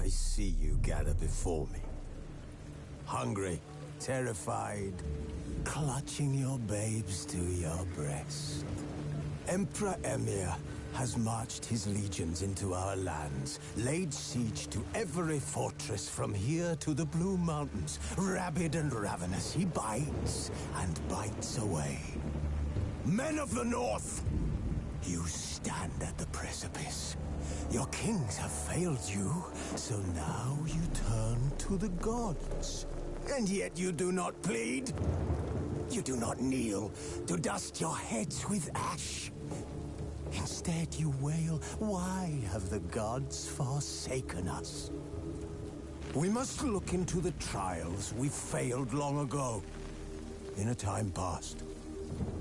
I see you gather before me. Hungry, terrified, clutching your babes to your breast. Emperor Emhyr has marched his legions into our lands, laid siege to every fortress from here to the Blue Mountains. Rabid and ravenous, he bites and bites away. Men of the North, you stand at the precipice. Your kings have failed you, so now you turn to the gods. And yet you do not plead. You do not kneel to dust your heads with ash. Instead you wail, why have the gods forsaken us? We must look into the trials we failed long ago. In a time past,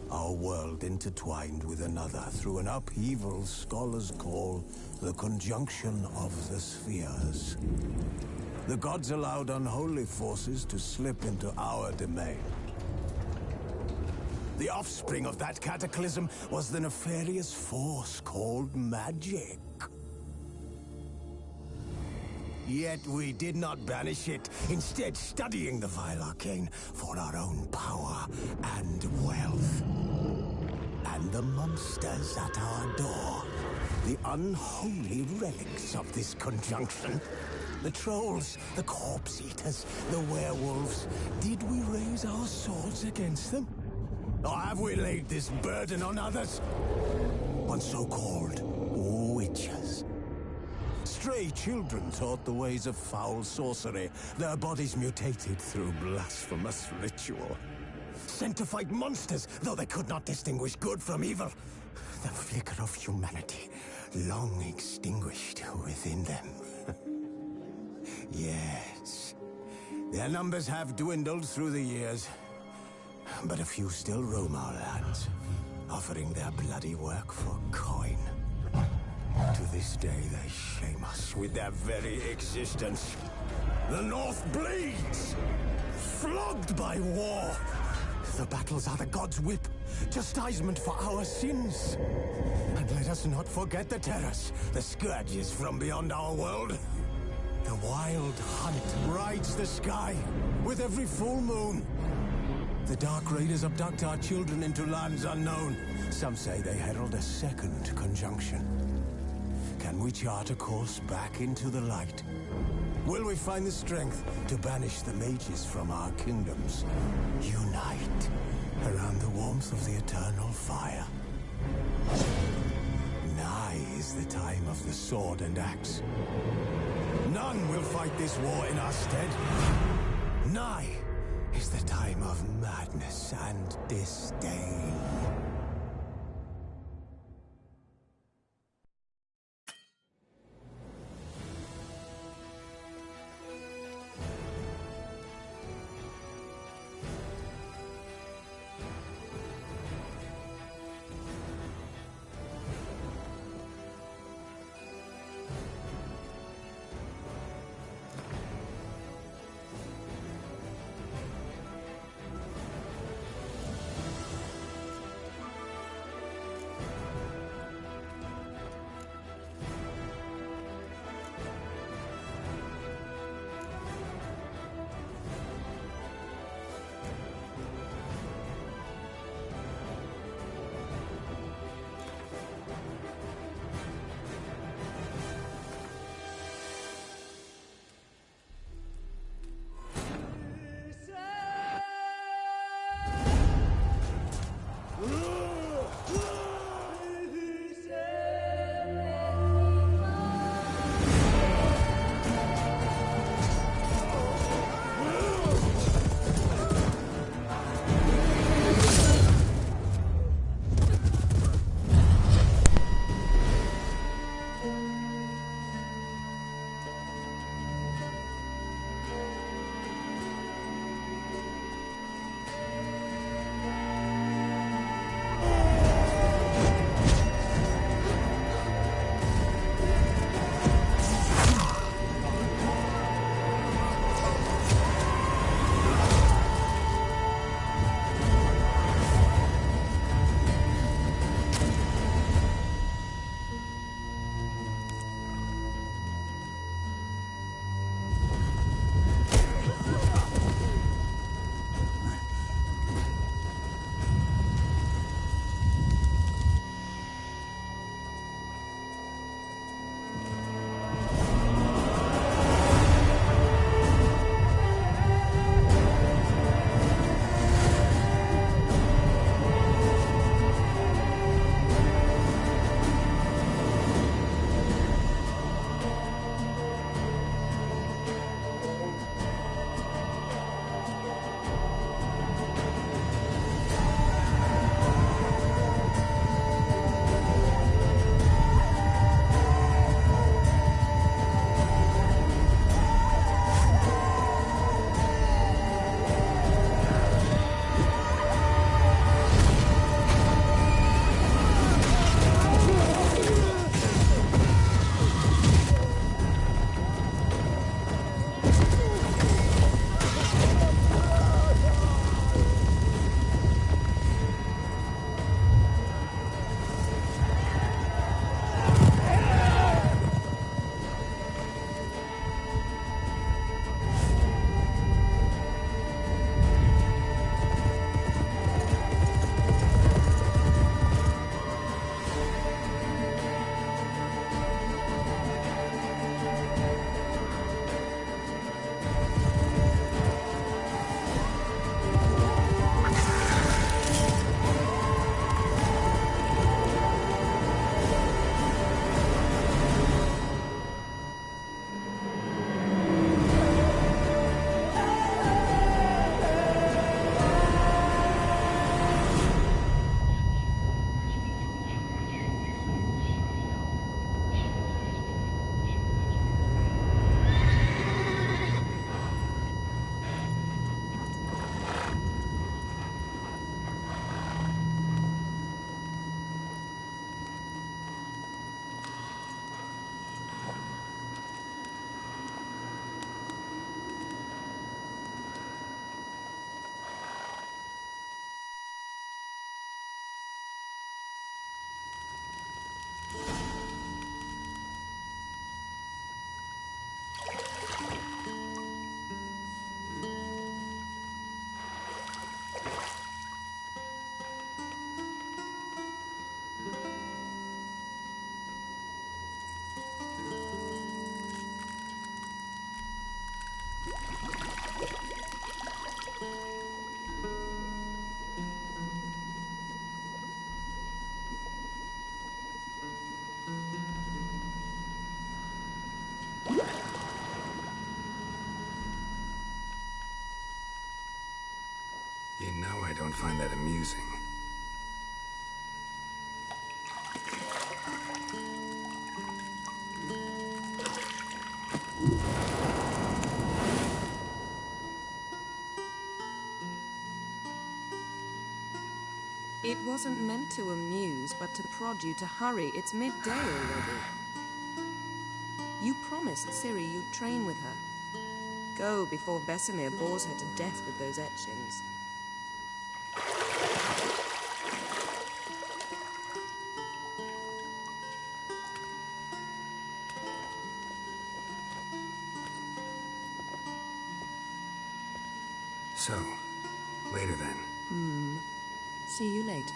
our world intertwined with another through an upheaval scholars call the conjunction of the spheres. The gods allowed unholy forces to slip into our domain. The offspring of that cataclysm was the nefarious force called magic. Yet we did not banish it, instead studying the vile arcane for our own power and wealth. And the monsters at our door, the unholy relics of this conjunction. The trolls, the corpse eaters, the werewolves. Did we raise our swords against them? Or have we laid this burden on others? On so-called witches. Stray children taught the ways of foul sorcery, their bodies mutated through blasphemous ritual. Sent to fight monsters, though they could not distinguish good from evil. The flicker of humanity, long extinguished within them. Yes, their numbers have dwindled through the years. But a few still roam our lands, offering their bloody work for coin. To this day, they shame us with their very existence. The North bleeds, flogged by war. The battles are the gods' whip, chastisement for our sins. And let us not forget the terrors, the scourges from beyond our world. The wild hunt rides the sky with every full moon. The Dark Raiders abduct our children into lands unknown. Some say they herald a second conjunction. Can we chart a course back into the light? Will we find the strength to banish the mages from our kingdoms? Unite around the warmth of the eternal fire. Nigh is the time of the sword and axe. None will fight this war in our stead. Nigh is the time of madness and disdain. don't find that amusing. It wasn't meant to amuse, but to prod you to hurry. It's midday already. You promised Ciri you'd train with her. Go before Vesemir bores her to death with those etchings. So, later then. See you later.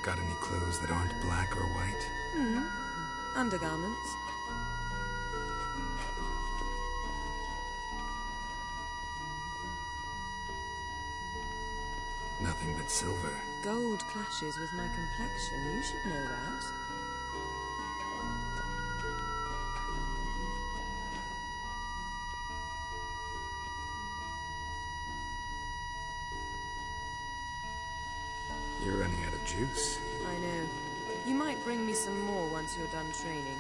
Got any clothes that aren't black or white? Undergarments. Nothing but silver. Gold clashes with my complexion. You should know that. You're running out of juice. I know. You might bring me some more once you're done training.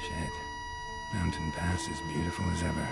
Shit. Mountain Pass is beautiful as ever.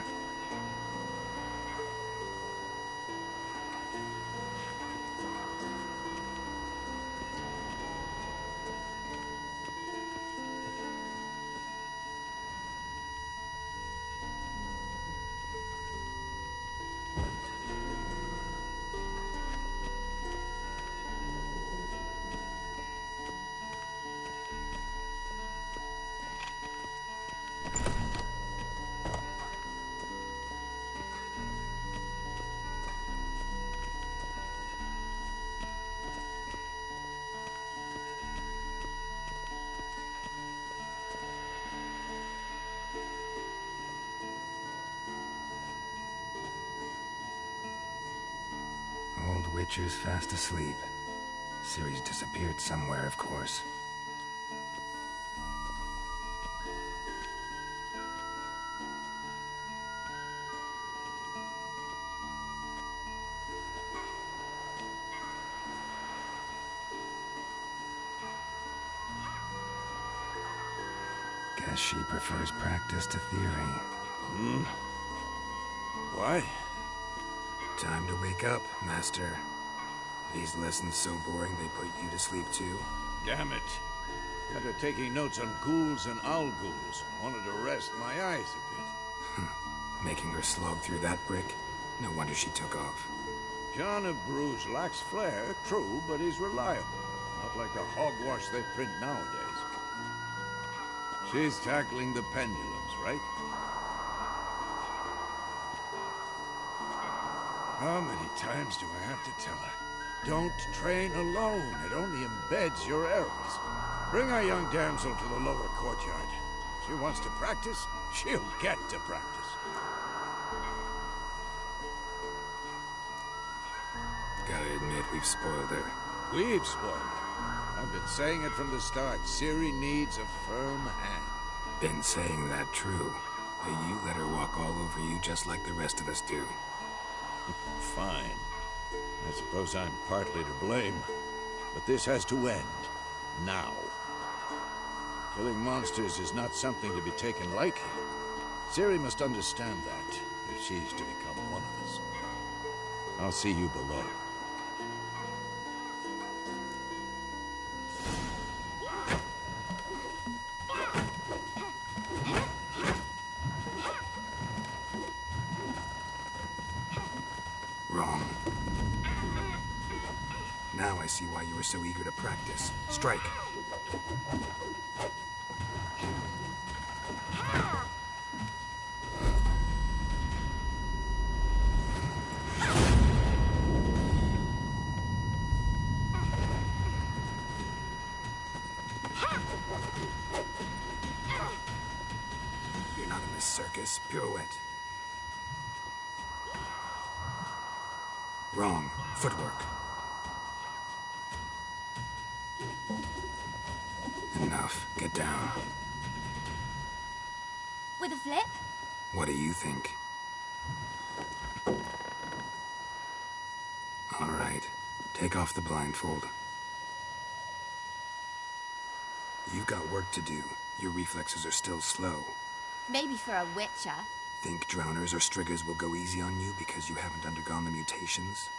Witcher's fast asleep. Ciri's disappeared somewhere, of course. Guess she prefers practice to theory. Why? Time to wake up, Master. These lessons so boring they put you to sleep too? Damn it. Got her taking notes on ghouls and owl ghouls. Wanted to rest my eyes a bit. Making her slog through that brick? No wonder she took off. John of Bruges lacks flair, true, but he's reliable. Not like the hogwash they print nowadays. She's tackling the pendulums, right? How many times do I have to tell her? Don't train alone. It only embeds your errors. Bring our young damsel to the lower courtyard. If she wants to practice, she'll get to practice. Gotta admit, we've spoiled her. We've spoiled her. I've been saying it from the start. Ciri needs a firm hand. Been saying that true. But you let her walk all over you just like the rest of us do. Fine. I suppose I'm partly to blame. But this has to end. Now. Killing monsters is not something to be taken lightly. Ciri must understand that, if she's to become one of us. I'll see you below. Wrong. Now I see why you were so eager to practice. Strike. You're not in this circus. Pirouette. Wrong. Footwork. Enough. Get down. With a flip? What do you think? All right. Take off the blindfold. You've got work to do. Your reflexes are still slow. Maybe for a witcher. Think drowners or striggers will go easy on you because you haven't undergone the mutations?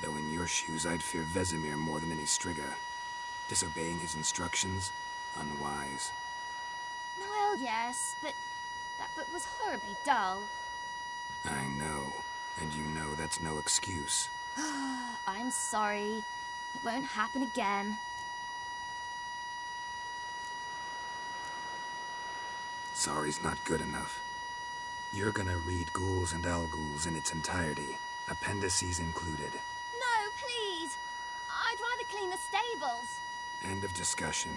Though in your shoes, I'd fear Vesemir more than any strigger. Disobeying his instructions? Unwise. Well, yes, but that book was horribly dull. I know. And you know that's no excuse. I'm sorry. It won't happen again. Sorry's not good enough. You're gonna read Ghouls and Alghouls in its entirety, appendices included. No, please! I'd rather clean the stables. End of discussion.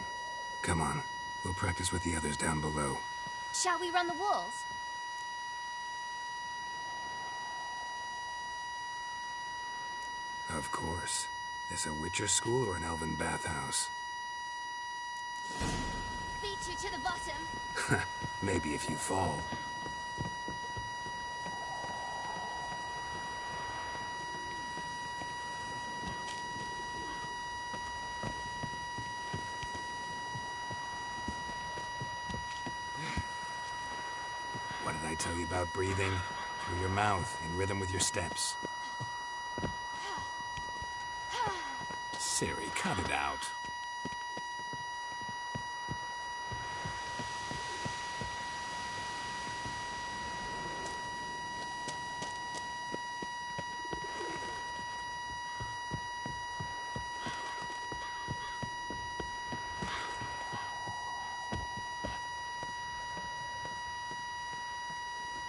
Come on, we'll practice with the others down below. Shall we run the walls? Of course. This a Witcher school or an elven bathhouse? Beat you to the bottom. Maybe if you fall. What did I tell you about breathing? Through your mouth, in rhythm with your steps. Ciri, cut it out.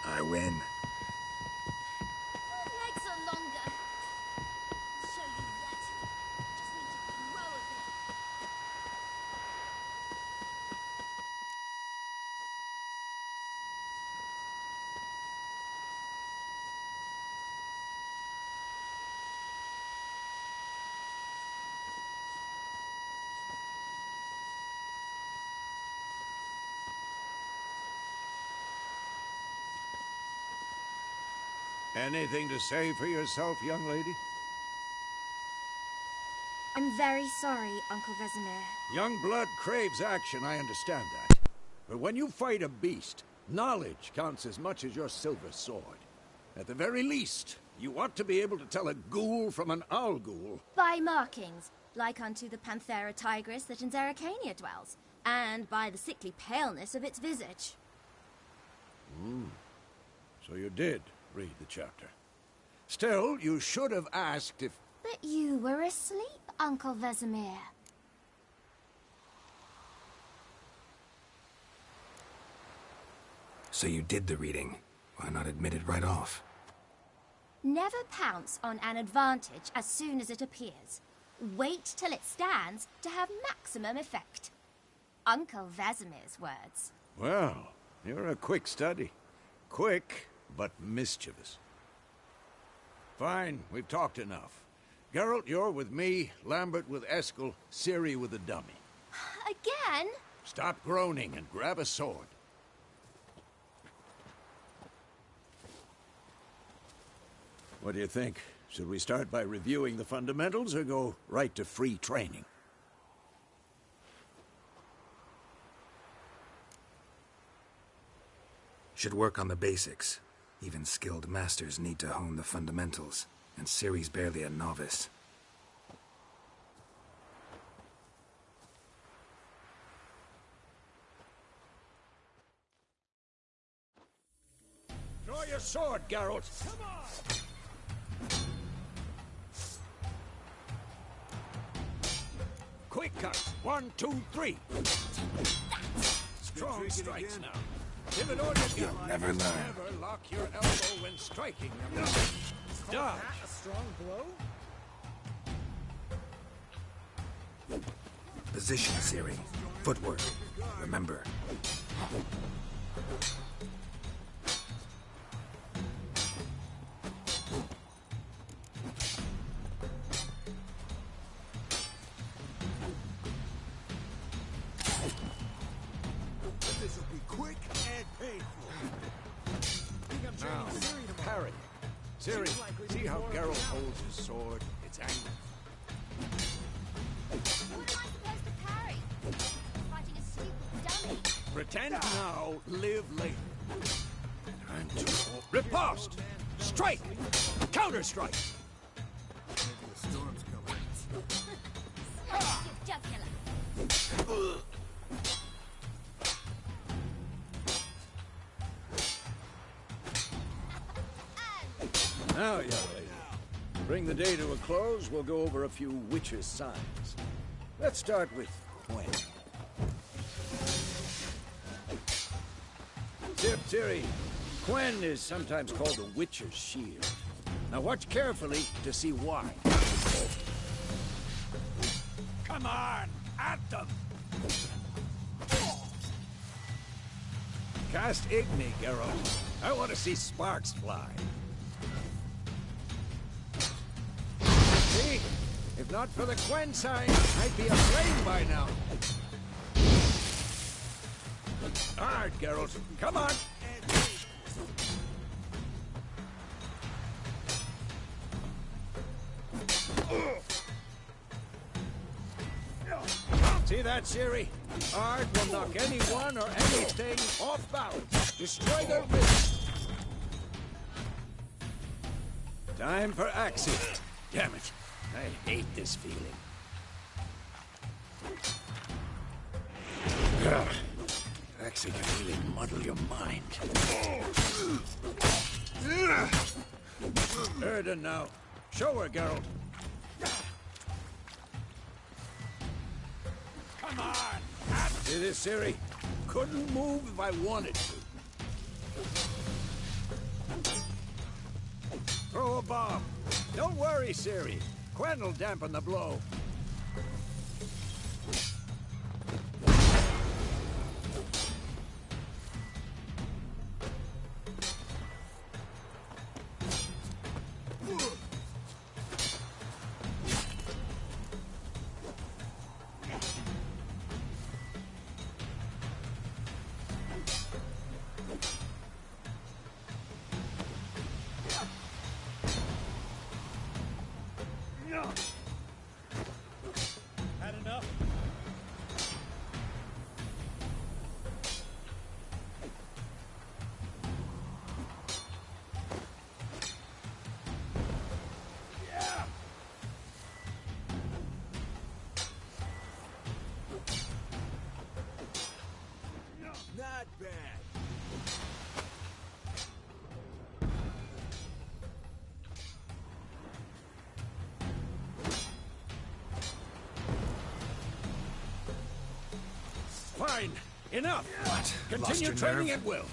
I win. Your legs are longer. I'll show you yet. Just need to grow a bit. Anything to say for yourself, young lady? I'm very sorry, Uncle Vesemir. Young blood craves action, I understand that. But when you fight a beast, knowledge counts as much as your silver sword. At the very least, you ought to be able to tell a ghoul from an Alghoul. By markings, like unto the Panthera tigris that in Zerrikania dwells, and by the sickly paleness of its visage. So you did read the chapter. Still, you should have asked if... But you were asleep, Uncle Vesemir. So you did the reading. Why not admit it right off? Never pounce on an advantage as soon as it appears. Wait till it stands to have maximum effect. Uncle Vesemir's words. Well, you're a quick study. Quick, but mischievous. Fine, we've talked enough. Geralt, you're with me, Lambert with Eskel, Ciri with the dummy. Again? Stop groaning and grab a sword. What do you think? Should we start by reviewing the fundamentals or go right to free training? Should work on the basics. Even skilled masters need to hone the fundamentals, and Ciri's barely a novice. Draw your sword, Geralt! Come on! Quick cut! 1, 2, 3! Strong strikes now. Pivot order, You'll never learn. Never lock your elbow when striking them. Dodge! A strong blow? Position, Ciri. Footwork. Remember. This will be quick and painful. Now, parry. Ciri, see how Geralt holds his sword? It's angry. What am I supposed to parry? Fighting a stupid dummy. Pretend now, live later. Time to riposte! Strike! Counter-strike! Selective jugular. Now, young lady, to bring the day to a close, we'll go over a few witches' signs. Let's start with Quen. Ciri, Quen is sometimes called the Witcher's Shield. Now watch carefully to see why. Come on, at them! Cast Igni, Geralt. I want to see sparks fly. See? If not for the Quen sign, I'd be aflame by now. Hard, Geralt. Come on! See that, Ciri? Ard will knock anyone or anything off balance. Destroy their wrist. Time for Axii. Damn it. I hate this feeling. Axii can really muddle your mind. Erden now. Show her, Geralt. Come on! See this, Ciri? Couldn't move if I wanted to. Throw a bomb. Don't worry, Ciri. Quen will dampen the blow. Had enough? Not bad. Fine. Enough. What? Lost Continue your training nerve? at will.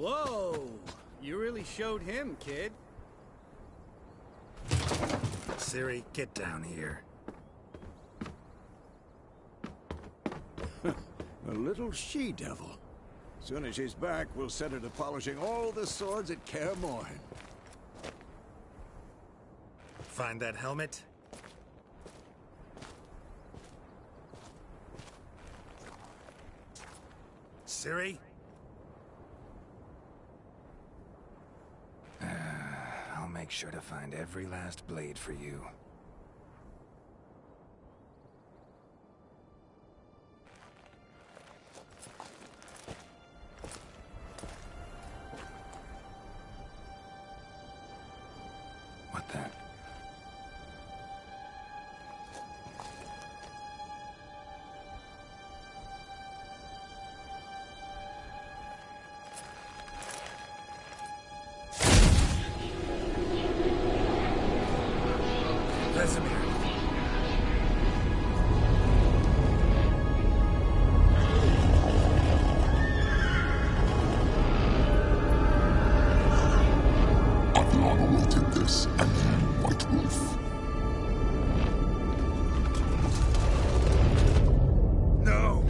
Whoa! You really showed him, kid. Ciri, get down here. A little she-devil. Soon as she's back, we'll set her to polishing all the swords at Kaer Morhen. Find that helmet? Ciri? I'll make sure to find every last blade for you. What the? Vesemir. Athlana will take this, and you, White Wolf. No!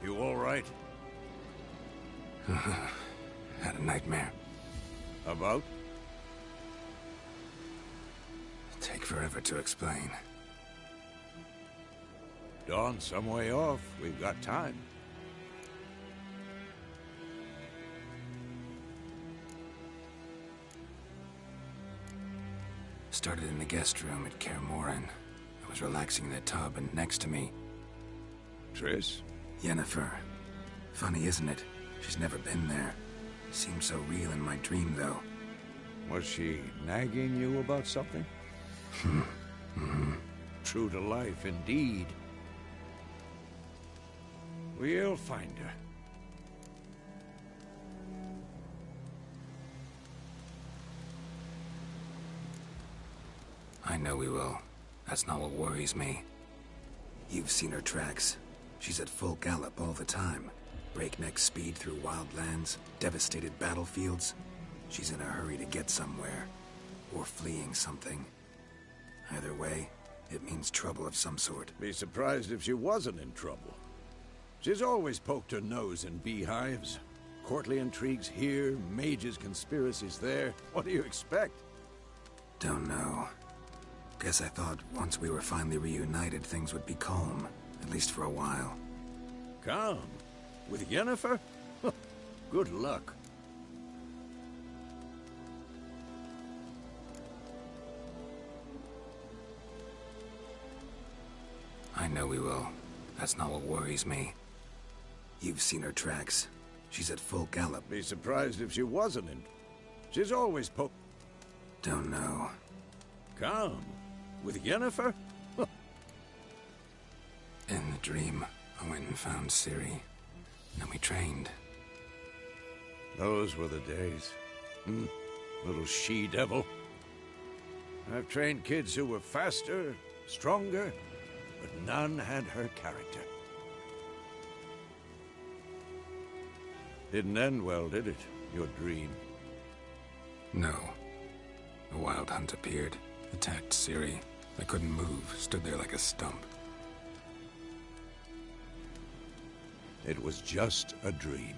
You all right? Had a nightmare. About? Take forever to explain. Dawn's some way off. We've got time. Started in the guest room at Kaer Morhen. I was relaxing in a tub, and next to me, Triss? Yennefer. Funny, isn't it? She's never been there. Seemed so real in my dream, though. Was she nagging you about something? True to life, indeed. We'll find her. I know we will. That's not what worries me. You've seen her tracks. She's at full gallop all the time. Breakneck speed through wild lands, devastated battlefields. She's in a hurry to get somewhere. Or fleeing something. Either way, it means trouble of some sort. Be surprised if she wasn't in trouble. She's always poked her nose in beehives. Courtly intrigues here, mages' conspiracies there. What do you expect? Don't know. Guess I thought once we were finally reunited, things would be calm. At least for a while. Calm? With Yennefer? Good luck. I know we will. That's not what worries me. You've seen her tracks. She's at full gallop. Be surprised if she wasn't in... She's always Don't know. Calm? With Yennefer? In the dream, I went and found Ciri. And we trained. Those were the days. Little she-devil. I've trained kids who were faster, stronger, but none had her character. Didn't end well, did it? Your dream? No. A wild hunt appeared, attacked Ciri. I couldn't move, stood there like a stump. It was just a dream.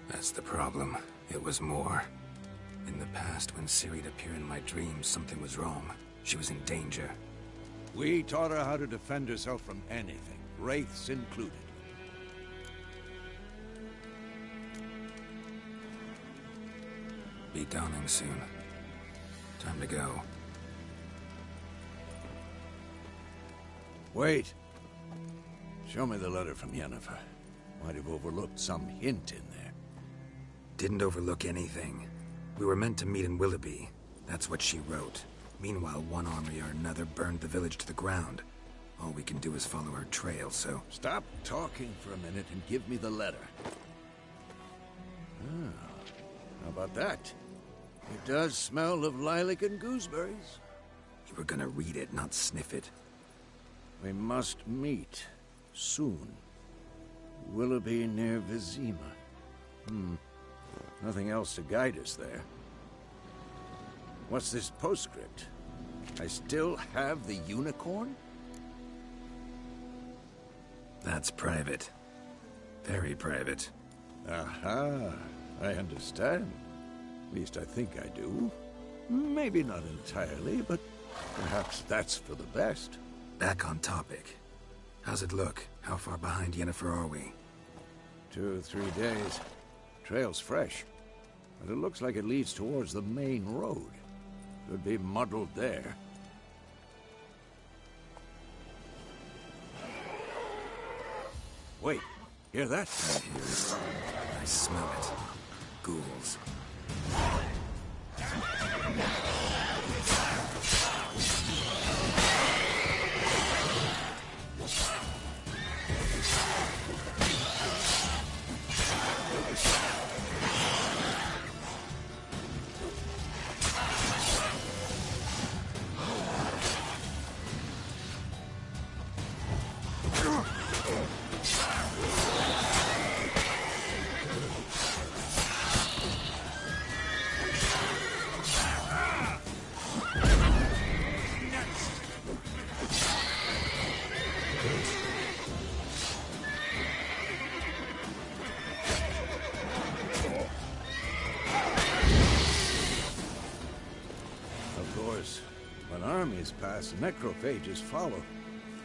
That's the problem. It was more. In the past, when Ciri'd appear in my dreams, something was wrong. She was in danger. We taught her how to defend herself from anything, wraiths included. Be dawning soon. Time to go. Wait. Show me the letter from Yennefer. Might have overlooked some hint in there. Didn't overlook anything. We were meant to meet in Willoughby. That's what she wrote. Meanwhile, one army or another burned the village to the ground. All we can do is follow her trail, so... Stop talking for a minute and give me the letter. How about that? It does smell of lilac and gooseberries. You were gonna read it, not sniff it. We must meet. Soon. Willoughby near Vizima. Nothing else to guide us there. What's this postscript? I still have the unicorn? That's private. Very private. Aha, I understand. At least I think I do. Maybe not entirely, but perhaps that's for the best. Back on topic. How's it look? How far behind Yennefer are we? 2 or 3 days. Trail's fresh, but it looks like it leads towards the main road. Could be muddled there. Wait, hear that? I hear it. I smell it. Ghouls. Pass, necrophages follow.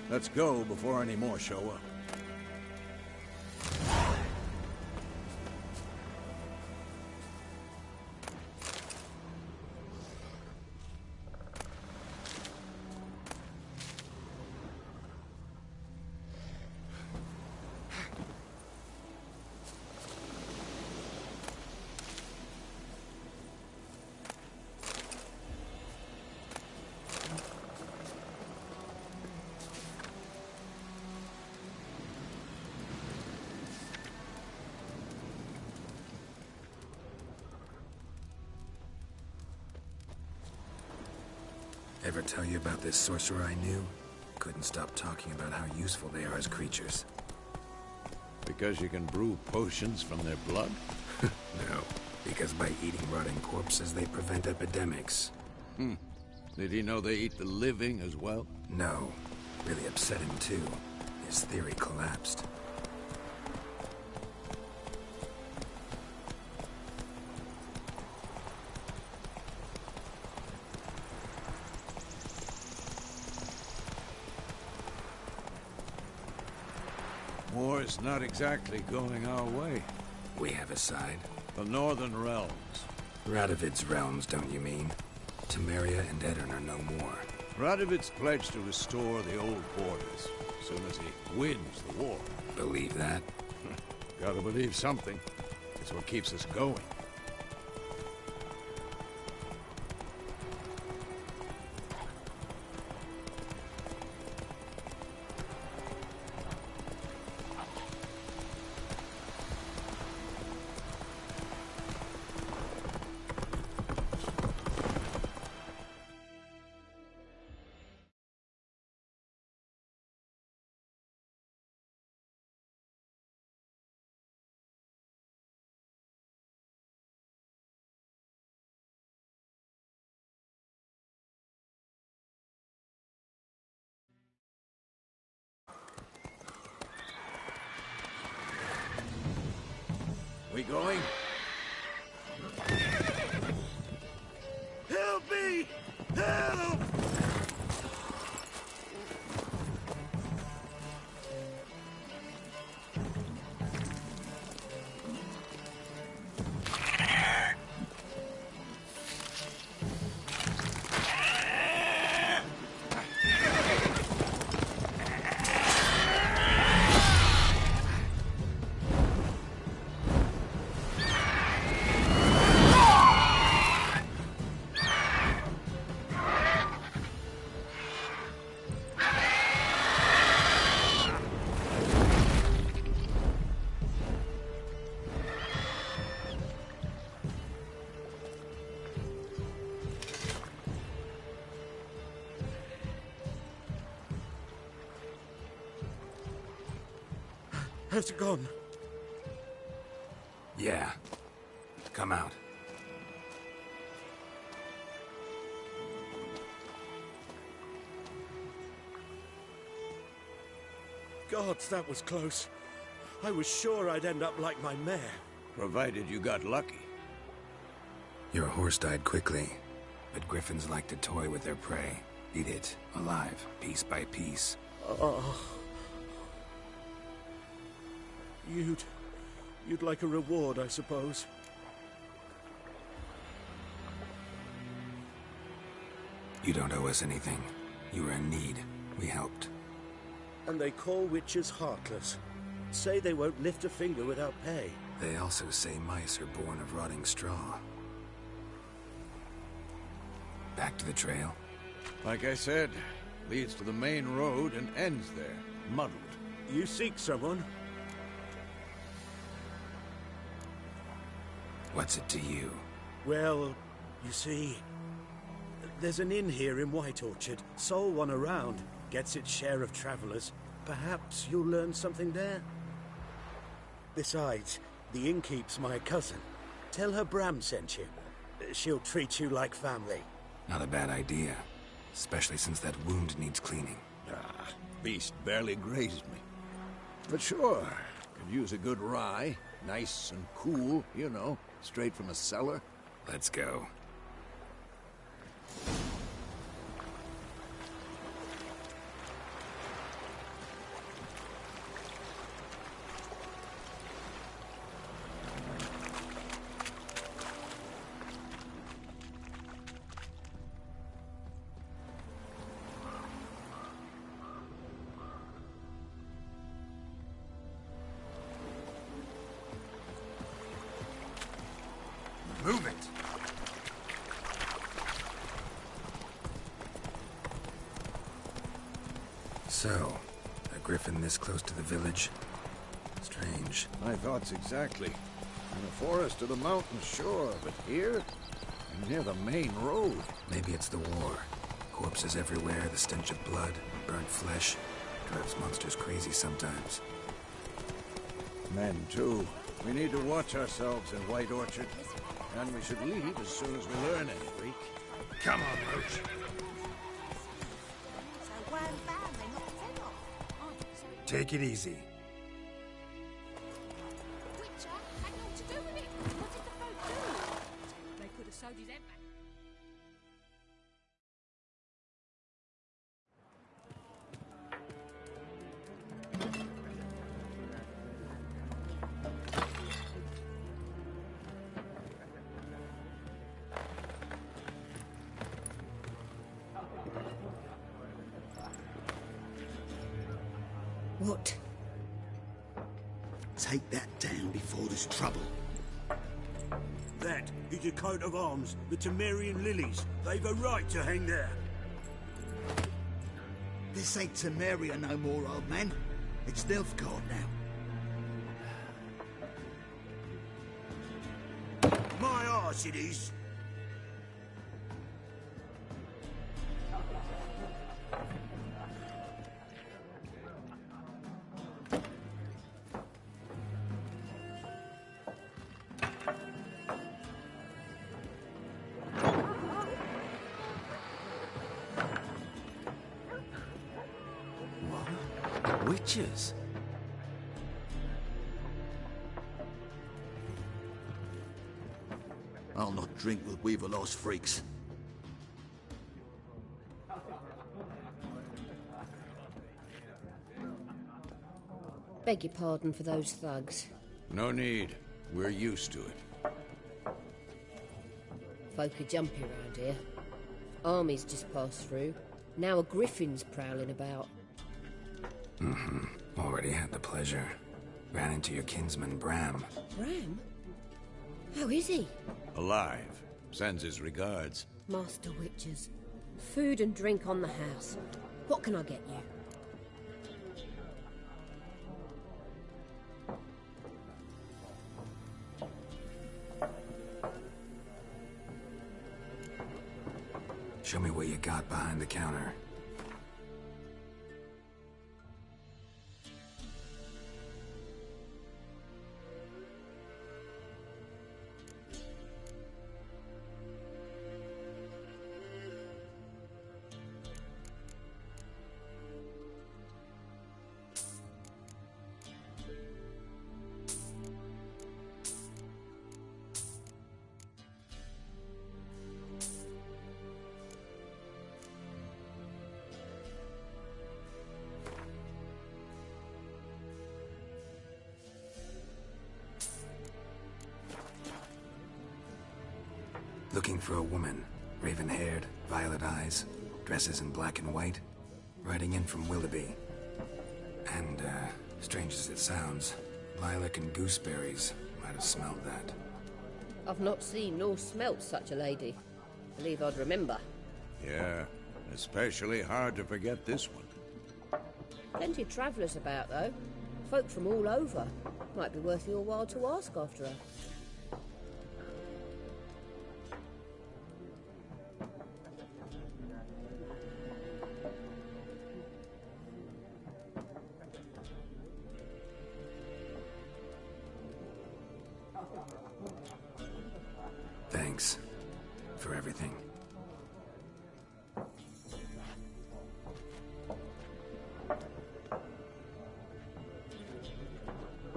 Let's go before any more show up. Ever tell you about this sorcerer I knew? Couldn't stop talking about how useful they are as creatures. Because you can brew potions from their blood? No, because by eating rotting corpses, they prevent epidemics. Did he know they eat the living as well? No. Really upset him too. His theory collapsed. War's not exactly going our way. We have a side. The Northern Realms. Radovid's realms, don't you mean? Temeria and Edirn are no more. Radovid's pledged to restore the old borders as soon as he wins the war. Believe that? Gotta believe something. It's what keeps us going. We going? Help me! Help! Has it gone? Yeah. Come out. Gods, that was close. I was sure I'd end up like my mare. Provided you got lucky. Your horse died quickly, but griffins like to toy with their prey. Eat it, alive, piece by piece. Oh. You'd like a reward, I suppose. You don't owe us anything. You were in need. We helped. And they call witches heartless. Say they won't lift a finger without pay. They also say mice are born of rotting straw. Back to the trail? Like I said, leads to the main road and ends there, muddled. You seek someone? What's it to you? Well, you see, there's an inn here in White Orchard. Sole one around. Gets its share of travelers. Perhaps you'll learn something there. Besides, the innkeep's my cousin. Tell her Bram sent you. She'll treat you like family. Not a bad idea. Especially since that wound needs cleaning. Ah, beast barely grazed me. But sure, could use a good rye. Nice and cool, you know, straight from a cellar. Let's go. Move it! So, a griffin this close to the village? Strange. My thoughts exactly. In the forest or the mountains, sure, but here? Near the main road. Maybe it's the war. Corpses everywhere, the stench of blood, burnt flesh. Drives monsters crazy sometimes. Men, too. We need to watch ourselves in White Orchard. And we should leave as soon as we learn any Greek. Come on, Roach. Take it easy. Witcher had naught to do with it. What did the folk do? They could have sewed his head back. What? Take that down before there's trouble. That is a coat of arms, the Temerian lilies. They've a right to hang there. This ain't Temeria no more, old man. It's Nilfgaard now. My arse it is. Witches? I'll not drink with Weaver-lost freaks. Beg your pardon for those thugs. No need. We're used to it. Folk are jumpy around here. Armies just passed through. Now a griffin's prowling about. Already had the pleasure. Ran into your kinsman, Bram. Bram? How is he? Alive. Sends his regards. Master Witches. Food and drink on the house. What can I get you? Show me what you got behind the counter. Looking for a woman. Raven-haired, violet eyes, dresses in black and white. Riding in from Willoughby. And, strange as it sounds, lilac and gooseberries might have smelled that. I've not seen nor smelt such a lady. Believe I'd remember. Yeah, especially hard to forget this one. Plenty of travellers about, though. Folk from all over. Might be worth your while to ask after her. Thanks for everything.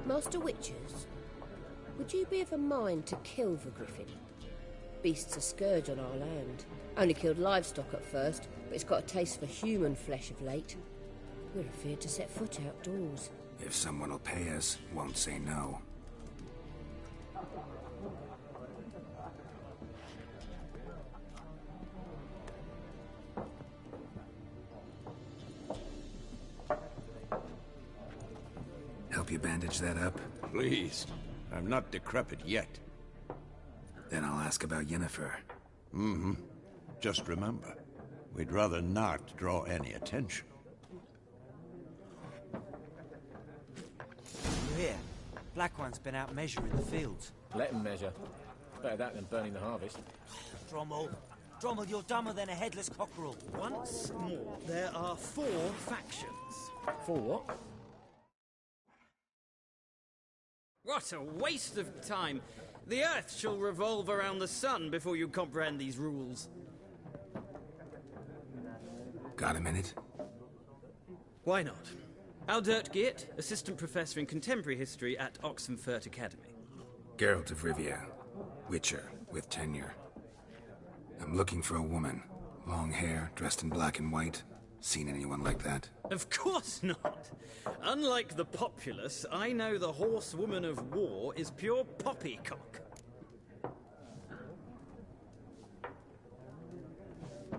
Master Witches, would you be of a mind to kill the griffin? Beast's a scourge on our land. Only killed livestock at first, but it's got a taste for human flesh of late. We're afeard to set foot outdoors. If someone will pay us, won't say no. Help you bandage that up? Please. I'm not decrepit yet. Then I'll ask about Yennefer. Mm-hmm. Just remember, we'd rather not draw any attention. You hear? Black One's been out measuring the fields. Let him measure. Better that than burning the harvest. Drommel, Drommel, you're dumber than a headless cockerel. Once more, there are 4 factions. 4 what? What a waste of time. The Earth shall revolve around the sun before you comprehend these rules. Got a minute? Why not? Aldert Geert, Assistant Professor in Contemporary History at Oxenfurt Academy. Geralt of Rivia, Witcher, with tenure. I'm looking for a woman. Long hair, dressed in black and white. Seen anyone like that? Of course not. Unlike the populace, I know the horsewoman of war is pure poppycock.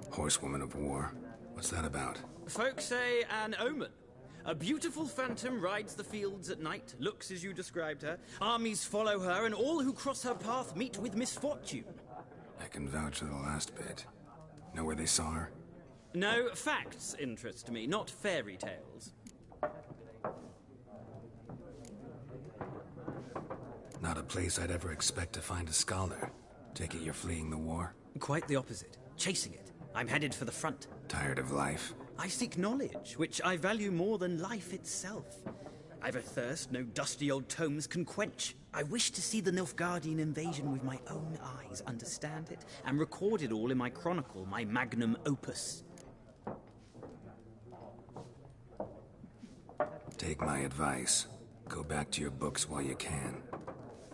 Horsewoman of war? What's that about? Folk say an omen. A beautiful phantom rides the fields at night, looks as you described her. Armies follow her, and all who cross her path meet with misfortune. I can vouch for the last bit. Know where they saw her? No, facts interest me, not fairy tales. Not a place I'd ever expect to find a scholar. Take it you're fleeing the war? Quite the opposite. Chasing it. I'm headed for the front. Tired of life? I seek knowledge, which I value more than life itself. I've a thirst no dusty old tomes can quench. I wish to see the Nilfgaardian invasion with my own eyes, understand it, and record it all in my chronicle, my magnum opus. Take my advice. Go back to your books while you can.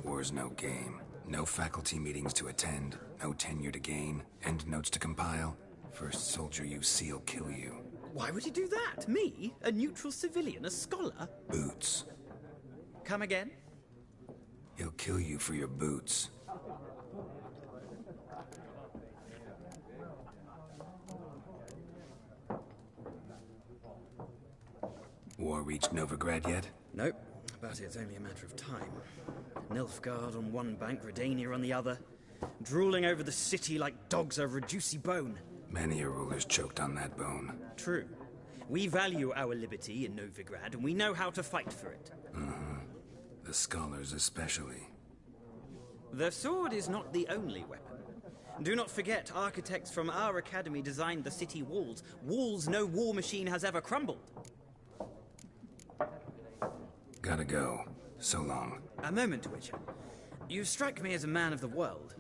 War's no game. No faculty meetings to attend, no tenure to gain, end notes to compile. First soldier you see'll kill you. Why would he do that? Me? A neutral civilian? A scholar? Boots. Come again? He'll kill you for your boots. War reached Novigrad yet? Nope, but it's only a matter of time. Nilfgaard on one bank, Redania on the other, drooling over the city like dogs over a juicy bone. Many a ruler's choked on that bone. True. We value our liberty in Novigrad, and we know how to fight for it. The scholars especially. The sword is not the only weapon. Do not forget, architects from our academy designed the city walls. Walls no war machine has ever crumbled. Gotta go. So long. A moment, Witcher. You strike me as a man of the world.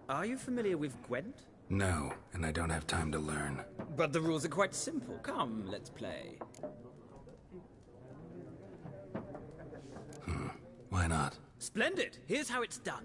Are you familiar with Gwent? No, and I don't have time to learn. But the rules are quite simple. Come, let's play. Why not? Splendid! Here's how it's done.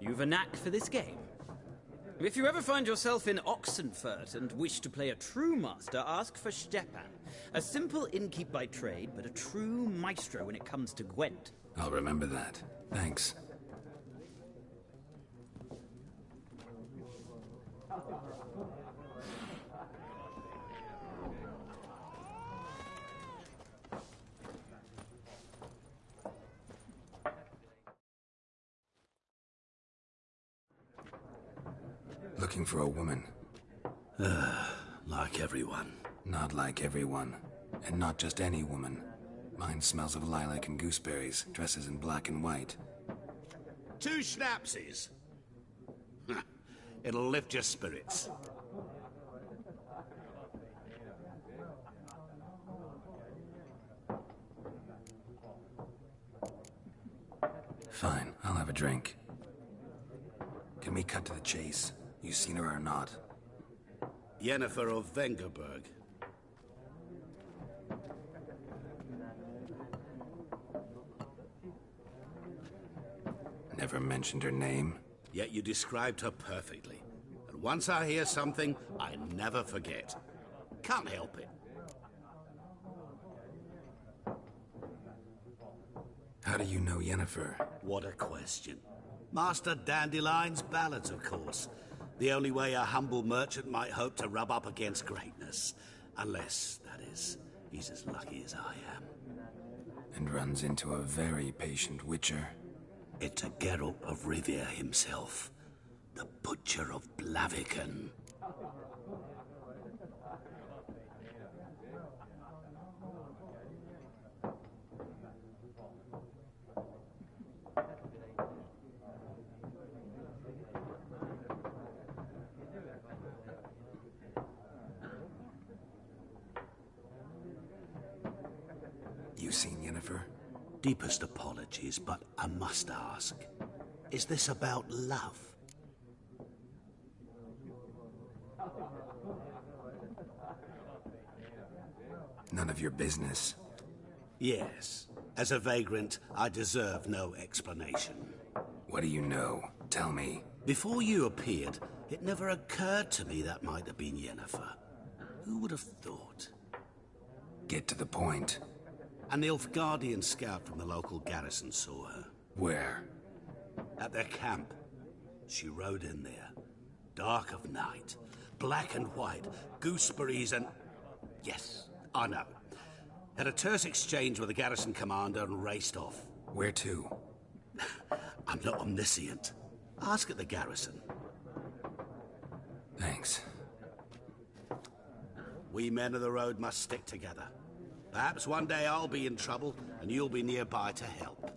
You've a knack for this game. If you ever find yourself in Oxenfurt and wish to play a true master, ask for Stepan. A simple innkeep by trade, but a true maestro when it comes to Gwent. I'll remember that. Thanks. Looking for a woman. Like everyone. Not like everyone. And not just any woman. Mine smells of lilac and gooseberries, dresses in black and white. 2 schnapsies. It'll lift your spirits. Fine, I'll have a drink. Can we cut to the chase? You seen her or not? Yennefer of Vengerberg. Never mentioned her name. Yet you described her perfectly. And once I hear something, I never forget. Can't help it. How do you know Yennefer? What a question. Master Dandelion's ballads, of course. The only way a humble merchant might hope to rub up against greatness. Unless, that is, he's as lucky as I am. And runs into a very patient witcher. It's a Geralt of Rivia himself. The Butcher of Blaviken. You seen Yennefer? Deepest apologies, but I must ask. Is this about love? None of your business. Yes. As a vagrant, I deserve no explanation. What do you know? Tell me. Before you appeared, it never occurred to me that might have been Yennefer. Who would have thought? Get to the point. An Nilfgaardian scout from the local garrison saw her. Where? At their camp. She rode in there. Dark of night. Black and white. Gooseberries and... Yes, I know. Had a terse exchange with the garrison commander and raced off. Where to? I'm not omniscient. Ask at the garrison. Thanks. We men of the road must stick together. Perhaps one day I'll be in trouble, and you'll be nearby to help.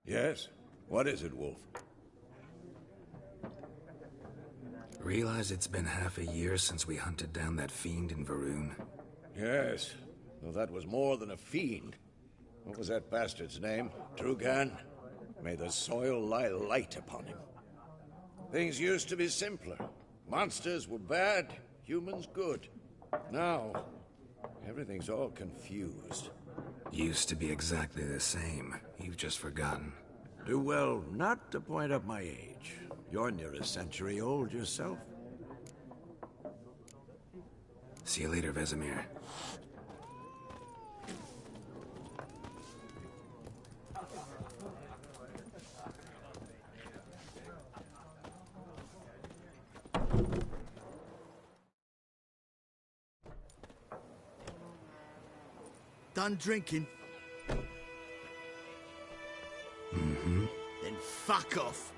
Yes? What is it, Wolf? Realize it's been half a year since we hunted down that fiend in Varun? Yes, though that was more than a fiend. What was that bastard's name? Drugan? May the soil lie light upon him. Things used to be simpler. Monsters were bad, humans good. Now, everything's all confused. Used to be exactly the same. You've just forgotten. Do well not to point up my age. You're near a century old yourself. See you later, Vesemir. Done drinking? Mm-hmm. Then fuck off.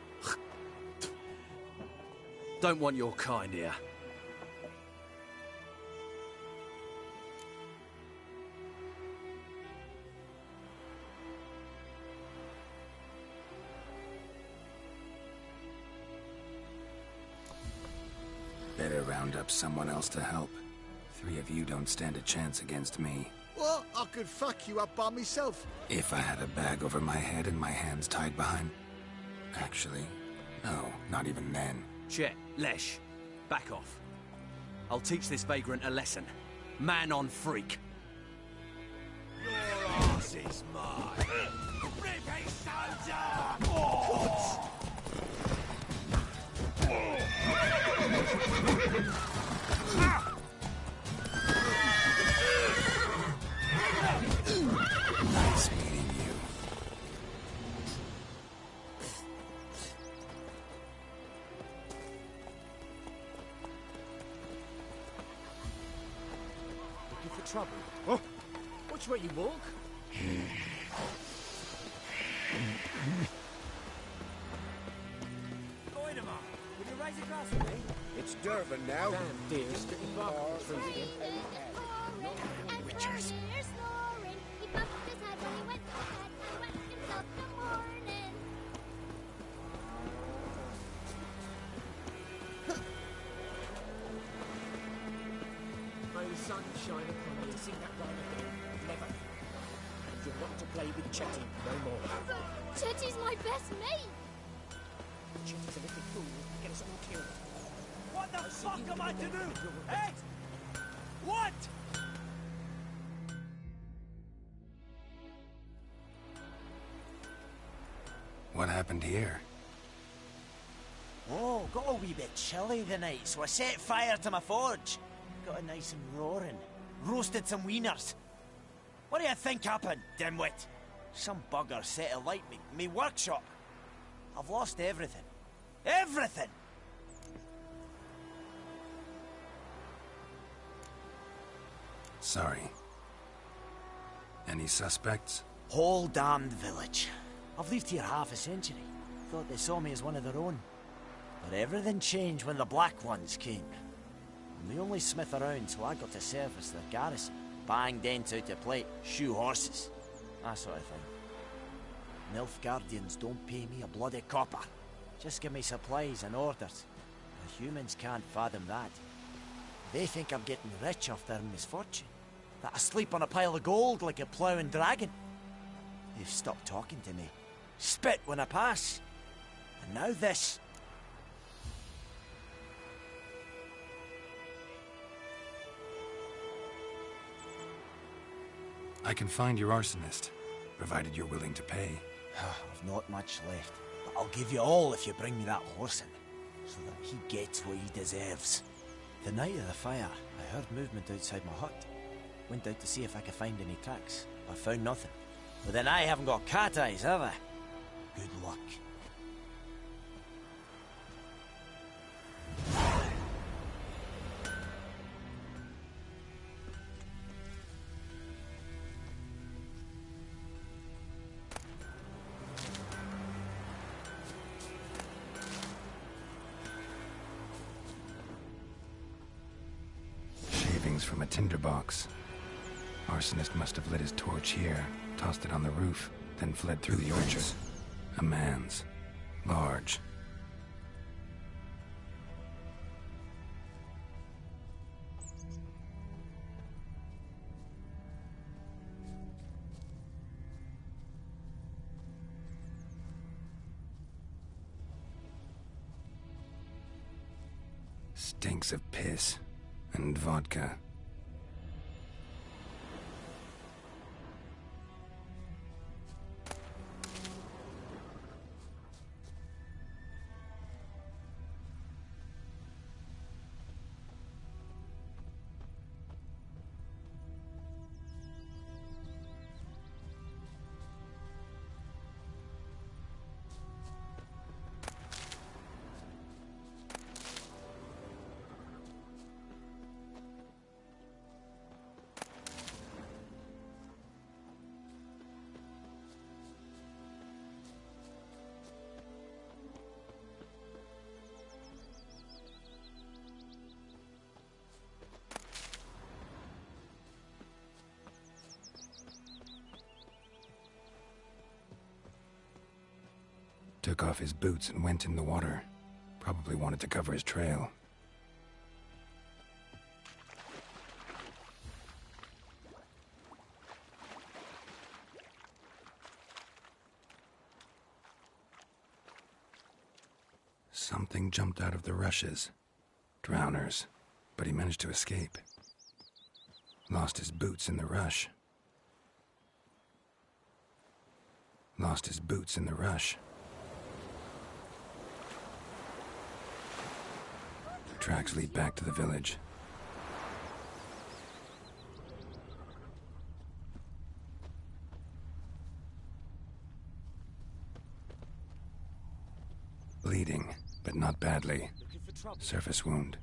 Don't want your kind here. Better round up someone else to help. 3 of you don't stand a chance against me. Well, I could fuck you up by myself. If I had a bag over my head and my hands tied behind... Actually, no, not even then. Chet, Lesh, back off. I'll teach this vagrant a lesson. Man on freak. Your ass is mine. Rip his soldier! Oh. Nice meeting you. Looking for trouble? Oh. Watch where you walk. Goidemar, will you rise across with me? It's Durban now. Damn, dear, sticking bark on the trees again. Witchers. May the sun shine upon you. Sing that rhyme again. Never. And you're not to play with Chetty no more. Chetty's my best mate. Chetty's a little fool. Get us all killed. What the fuck am I to do? Eh? What? What happened here? Oh, got a wee bit chilly the night, so I set fire to my forge. Got it nice and roaring. Roasted some wieners. What do you think happened, dimwit? Some bugger set alight me workshop. I've lost everything. Everything! Sorry. Any suspects? Whole damned village. I've lived here half a century. Thought they saw me as one of their own. But everything changed when the Black Ones came. I'm the only smith around, so I got to service their garrison. Bang dents out of plate, shoe horses. That sort of thing. Nilfgaardians don't pay me a bloody copper. Just give me supplies and orders. The humans can't fathom that. They think I'm getting rich off their misfortune. That I sleep on a pile of gold like a ploughing dragon. They've stopped talking to me. Spit when I pass. And now this. I can find your arsonist, provided you're willing to pay. I've not much left, but I'll give you all if you bring me that horse in, so that he gets what he deserves. The night of the fire, I heard movement outside my hut. Went out to see if I could find any tracks. I found nothing. But then I haven't got cat eyes, have I? Good luck. Shavings from a tinderbox. Arsonist must have lit his torch here, tossed it on the roof, then fled through the orchard. A man's. Large. Stinks of piss and vodka. Took off his boots and went in the water. Probably wanted to cover his trail. Something jumped out of the rushes. Drowners. But he managed to escape. Lost his boots in the rush. Lost his boots in the rush. Tracks lead back to the village. Bleeding, but not badly. Surface wound.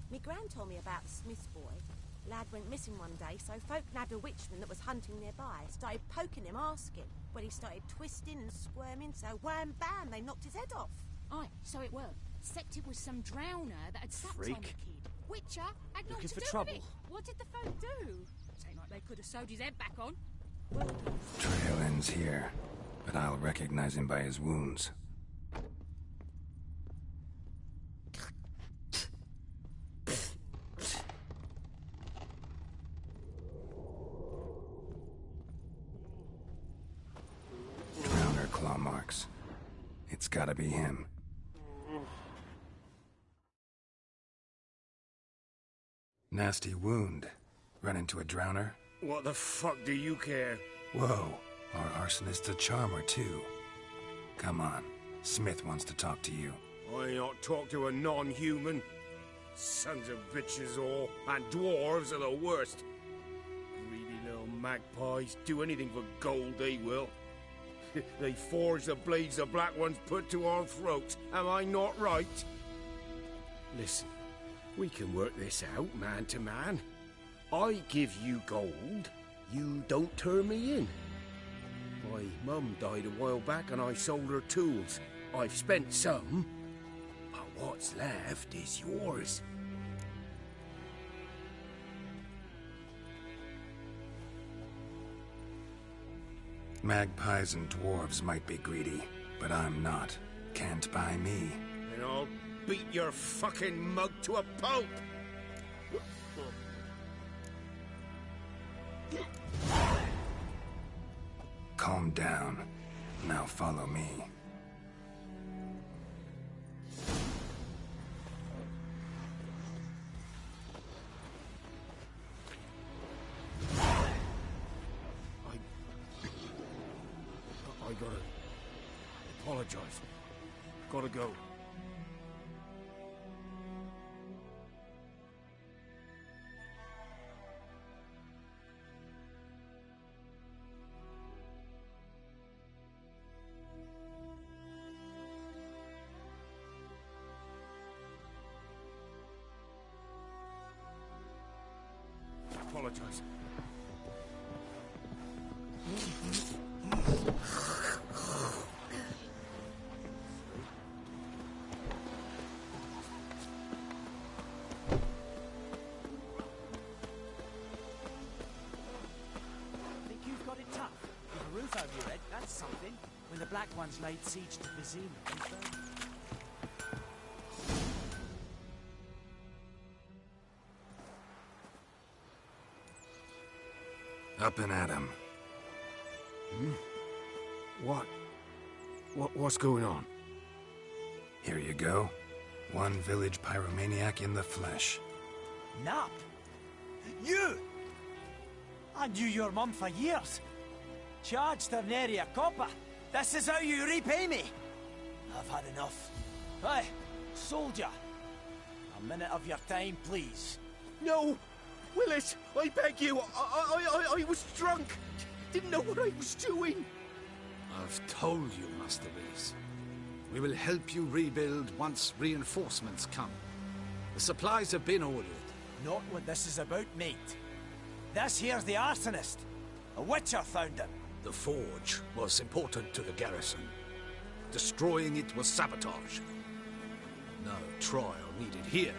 Me gran told me about the Smith's boy. Lad went missing one day, so folk nabbed a witchman that was hunting nearby. Started poking him, asking. Well, he started twisting and squirming, so wham bam, they knocked his head off. Aye, so it were. Except it was some drowner that had sucked on the kid. Witcher had naught to do with it. What did the folk do? Ain't like they could have sewed his head back on. Trail ends here, but I'll recognize him by his wounds. Drowner claw marks. It's gotta be him. Nasty wound. Run into a drowner? What the fuck do you care? Whoa, our arsonist's a charmer too. Come on, Smith wants to talk to you. I ain't not talk to a non-human. Sons of bitches all, and dwarves are the worst. Greedy little magpies, do anything for gold they will. They forge the blades the black ones put to our throats, am I not right? Listen, we can work this out man to man. I give you gold, you don't turn me in. My mum died a while back and I sold her tools. I've spent some, but what's left is yours. Magpies and dwarves might be greedy, but I'm not. Can't buy me. And I'll beat your fucking mug to a pulp! Calm down. Now follow me. I gotta apologize. Gotta go. Apologize. Think you've got it tough? With a roof over your head, that's something. When the Black Ones laid siege to Vizima, they burned. Up and at him. What? What's going on? Here you go. One village pyromaniac in the flesh. Nap? You! I knew your mum for years. Charged her nary a copper. This is how you repay me. I've had enough. Hey, soldier. A minute of your time, please. No! Willis, I beg you. I was drunk. Didn't know what I was doing. I've told you, Master Willis. We will help you rebuild once reinforcements come. The supplies have been ordered. Not what this is about, mate. This here's the arsonist. A witcher found him. The forge was important to the garrison. Destroying it was sabotage. No trial needed here.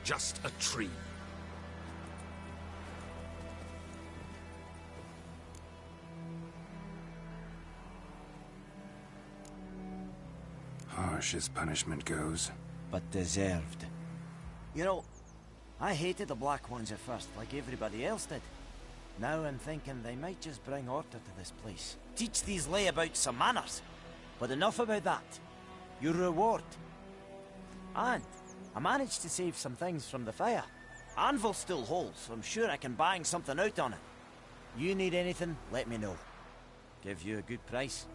Just a tree. Harsh as punishment goes. But deserved. You know, I hated the Black Ones at first, like everybody else did. Now I'm thinking they might just bring order to this place. Teach these layabouts some manners. But enough about that. Your reward. And I managed to save some things from the fire. Anvil still holds, so I'm sure I can bang something out on it. You need anything, let me know. Give you a good price.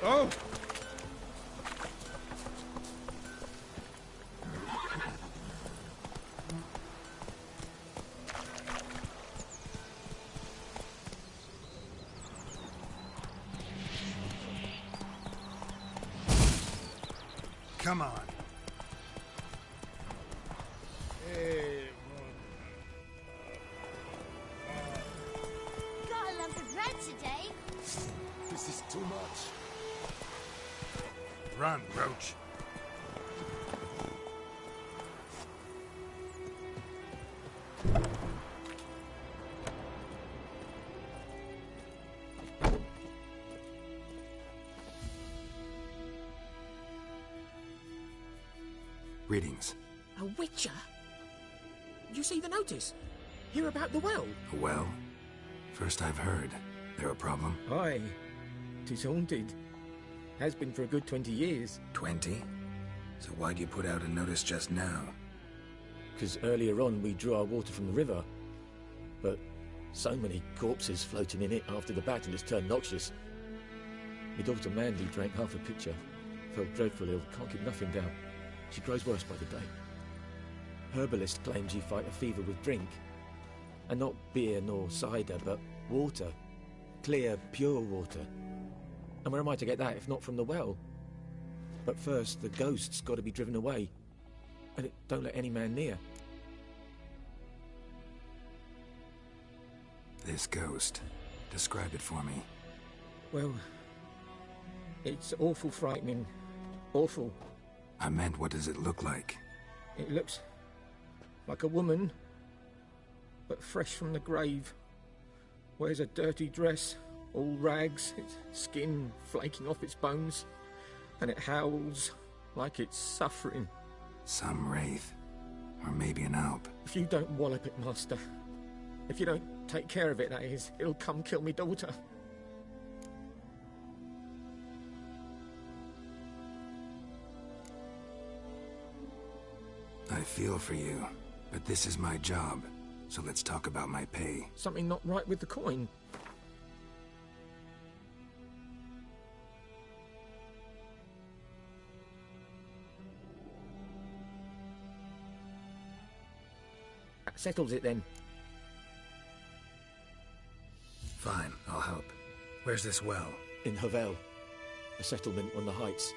Oh! Come on. Got a lump of bread today. This is too much. Run, Roach. Greetings. A witcher? You see the notice? Hear about the well? A well? First I've heard. There a problem? Aye. 'Tis haunted. Has been for a good 20 years. 20? So why'd you put out a notice just now? Because earlier on we drew our water from the river. But so many corpses floating in it after the battle has turned noxious. My daughter Mandy drank half a pitcher. Felt dreadful ill, can't keep nothing down. She grows worse by the day. Herbalist claims you fight a fever with drink. And not beer nor cider, but water. Clear, pure water. And where am I to get that if not from the well? But first, the ghost's got to be driven away. And it don't let any man near. This ghost. Describe it for me. Well, it's awful frightening. Awful. I meant, what does it look like? It looks like a woman, but fresh from the grave. Wears a dirty dress, all rags, its skin flaking off its bones, and it howls like it's suffering. Some wraith. Or maybe an alp. If you don't wallop it, Master, if you don't take care of it, that is, it'll come kill me daughter. I feel for you, but this is my job, so let's talk about my pay. Something not right with the coin. That settles it then. Fine, I'll help. Where's this well? In Havel, a settlement on the heights.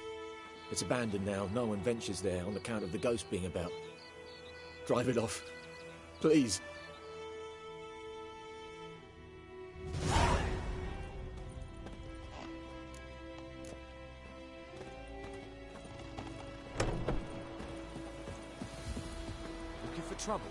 It's abandoned now. No one ventures there on account of the ghost being about. Drive it off. Please. Looking for trouble?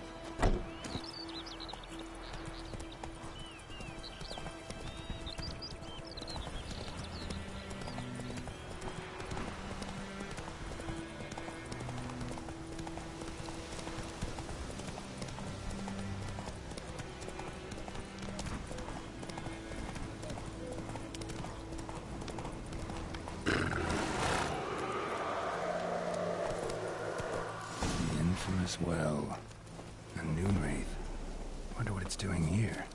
This well. A Noonwraith. Wonder what it's doing here.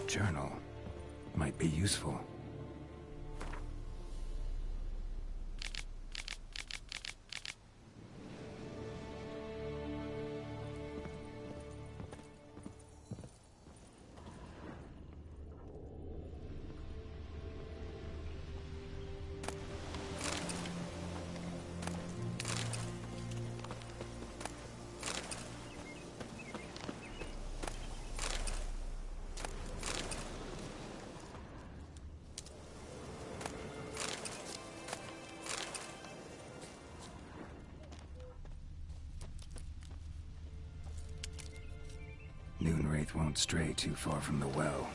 Journal might be useful. Noonwraith won't stray too far from the well.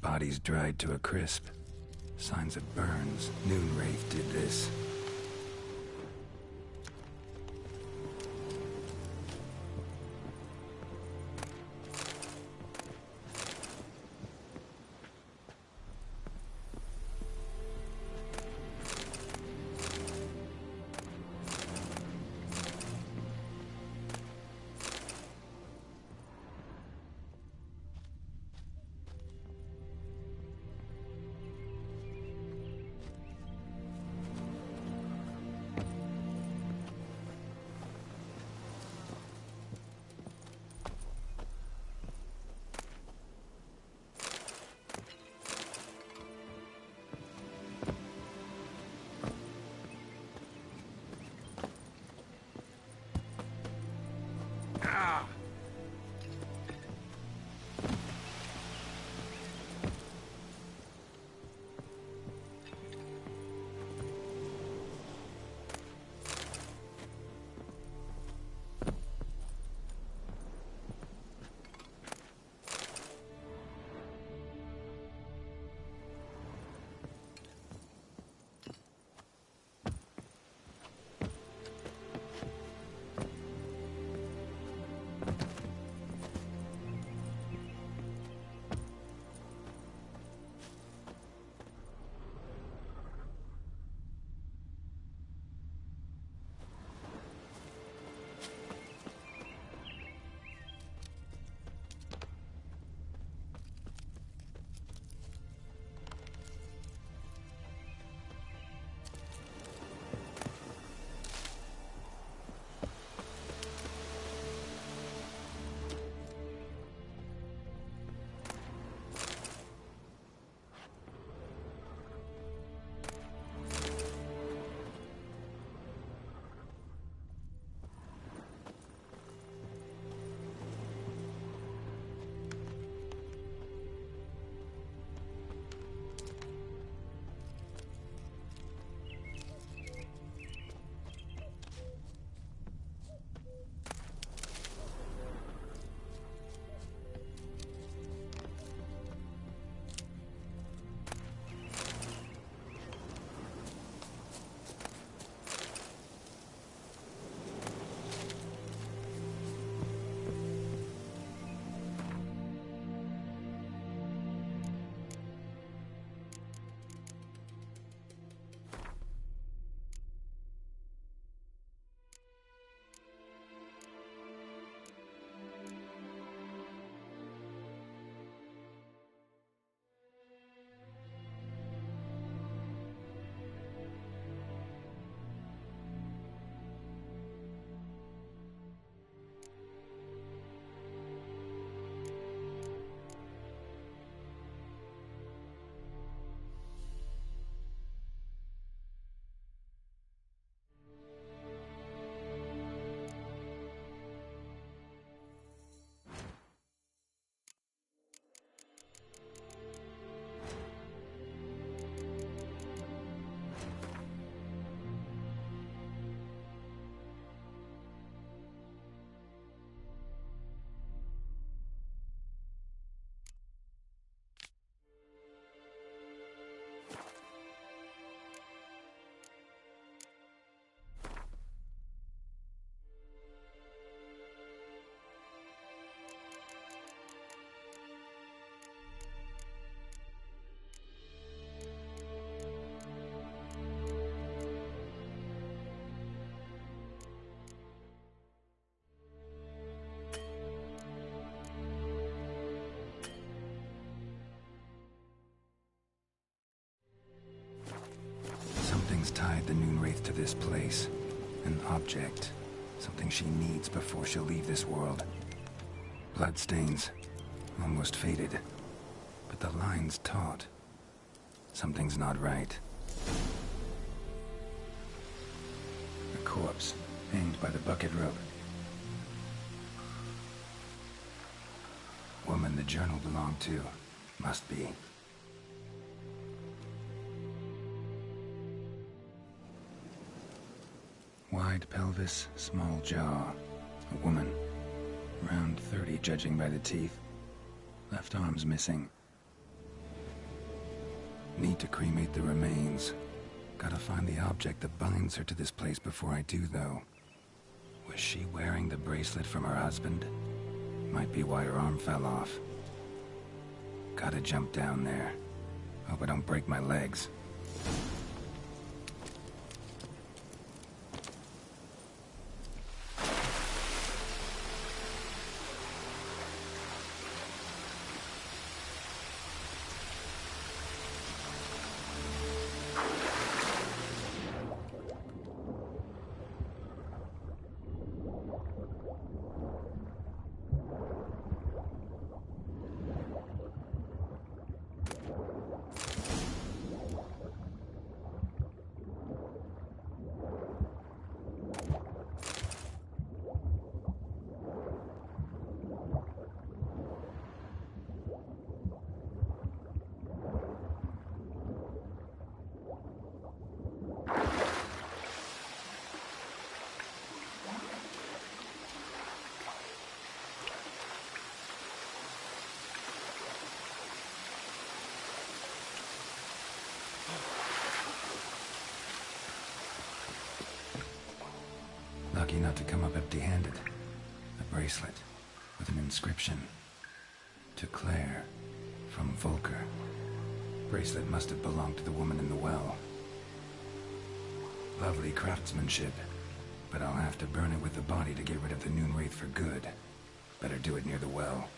Bodies dried to a crisp. Signs of burns. Noonwraith did this. guide the Noonwraith to this place. An object. Something she needs before she'll leave this world. Bloodstains. Almost faded. But the line's taut. Something's not right. A corpse, hanged by the bucket rope. Woman the journal belonged to. Must be. Wide pelvis, small jaw. A woman. Around 30, judging by the teeth. Left arm's missing. Need to cremate the remains. Gotta find the object that binds her to this place before I do, though. Was she wearing the bracelet from her husband? Might be why her arm fell off. Gotta jump down there. Hope I don't break my legs. Lucky not to come up empty-handed. A bracelet with an inscription. To Claire, from Volker. Bracelet must have belonged to the woman in the well. Lovely craftsmanship, but I'll have to burn it with the body to get rid of the Noonwraith for good. Better do it near the well.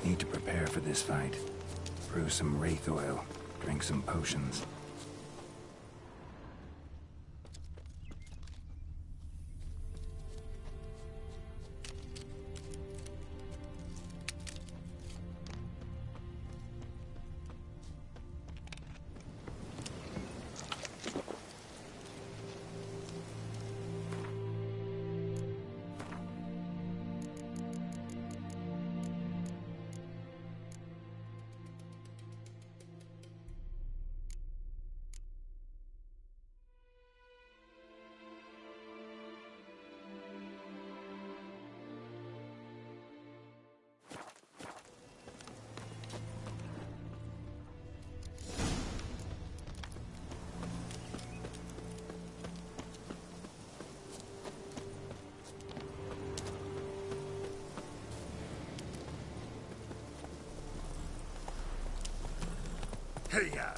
Need to prepare for this fight. Brew some wraith oil, drink some potions. Hiya!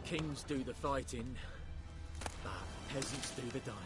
Kings do the fighting, but peasants do the dying.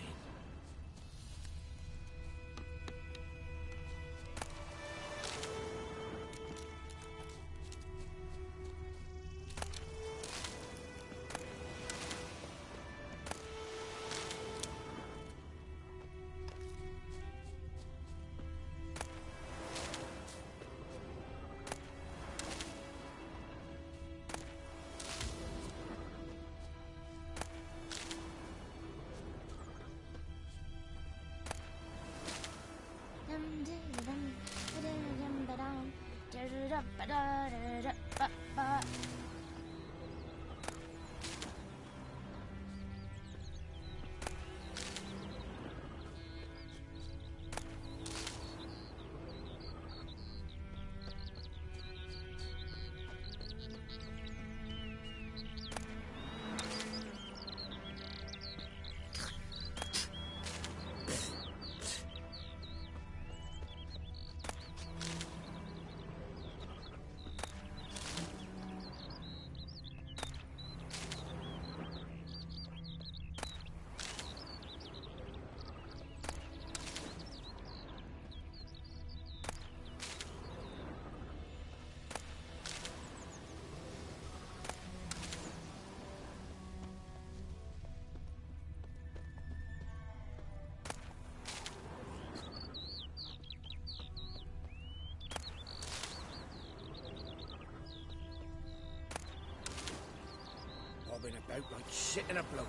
Bobbing about like shit in a blowhole.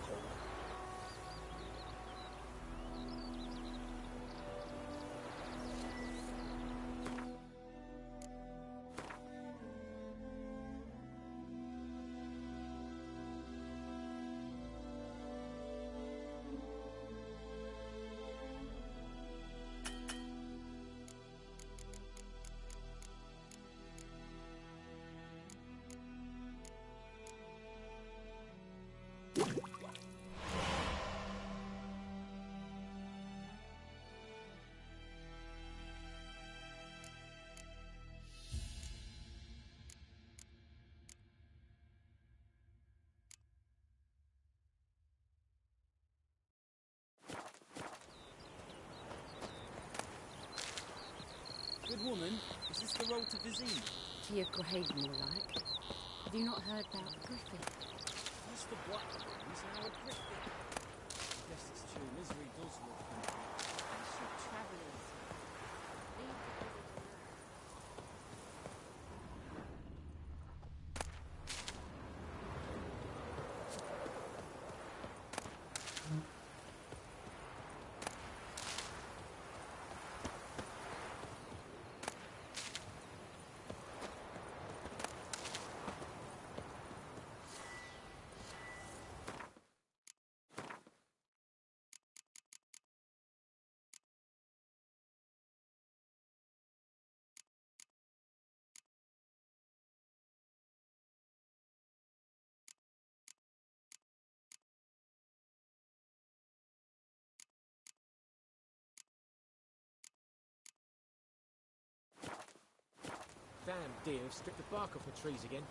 Good woman, is this the road to Vizine? To your grave, more like. Have you not heard about Griffin? First the Black Ones, now a Griffin. I guess it's true, misery does look country. Travellers. Damn deer have stripped the bark off the trees again.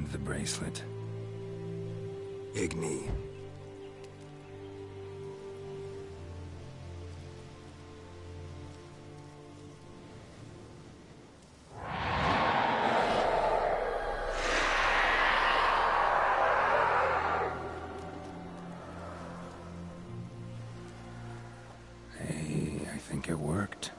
find the bracelet. Igni. Hey, I think it worked.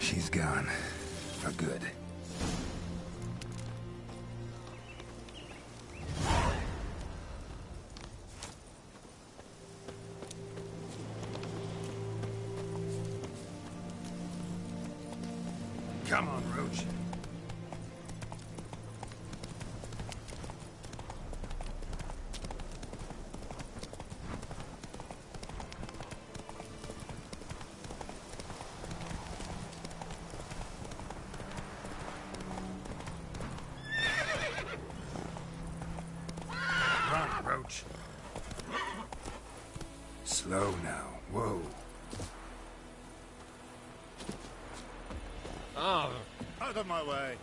She's gone. For good. Come on, Roach. Run, Roach. Slow now. Whoa. Oh, out of my way.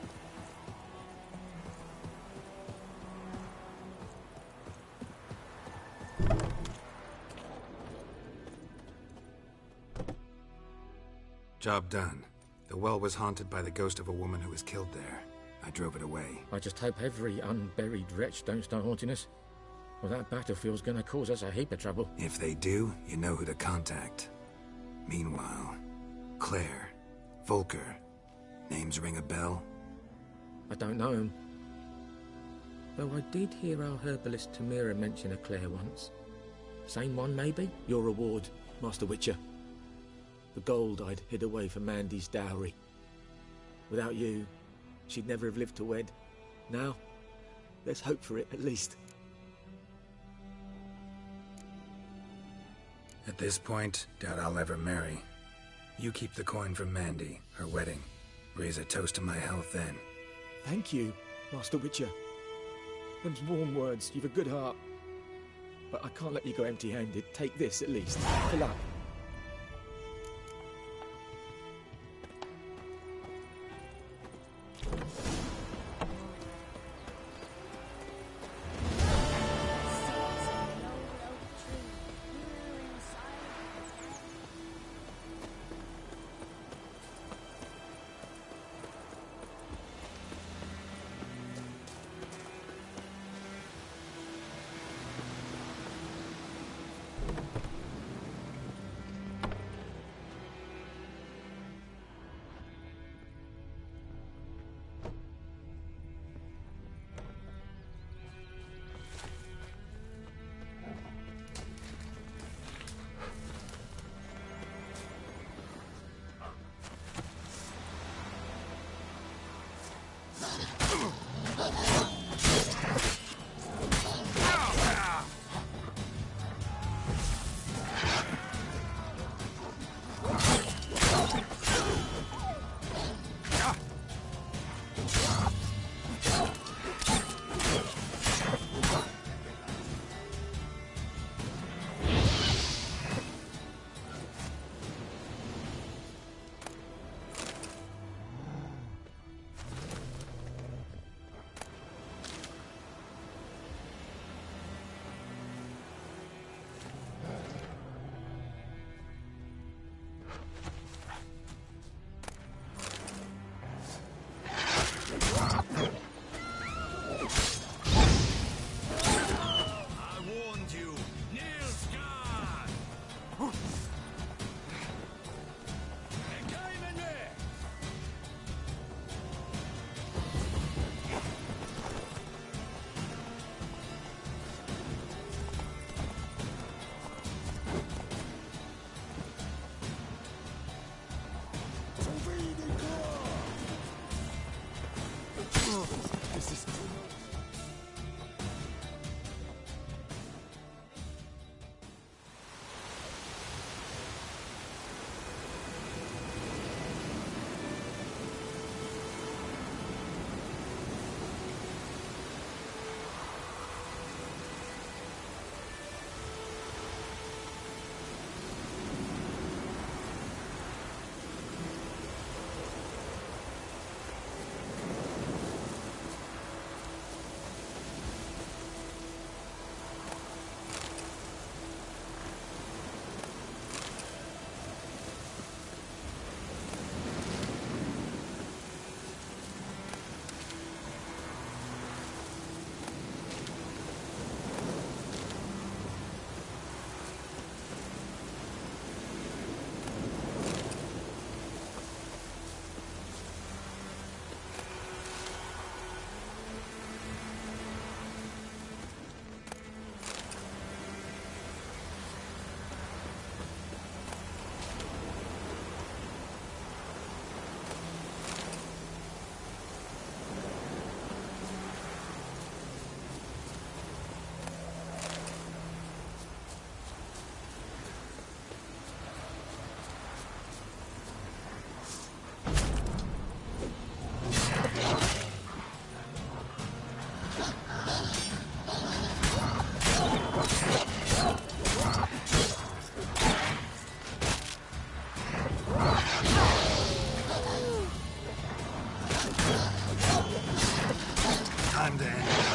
Job done. The well was haunted by the ghost of a woman who was killed there. I drove it away. I just hope every unburied wretch don't start haunting us. Well, that battlefield's gonna cause us a heap of trouble. If they do, you know who to contact. Meanwhile, Claire, Volker, names ring a bell? I don't know him. Though I did hear our herbalist Tamira mention a Claire once. Same one, maybe? Your reward, Master Witcher. The gold I'd hid away for Mandy's dowry. Without you, she'd never have lived to wed. Now, there's hope for it, at least. At this point, doubt I'll ever marry. You keep the coin from Mandy, her wedding. Raise a toast to my health then. Thank you, Master Witcher. Them's warm words. You've a good heart. But I can't let you go empty-handed. Take this, at least. For luck. This is... Time to end.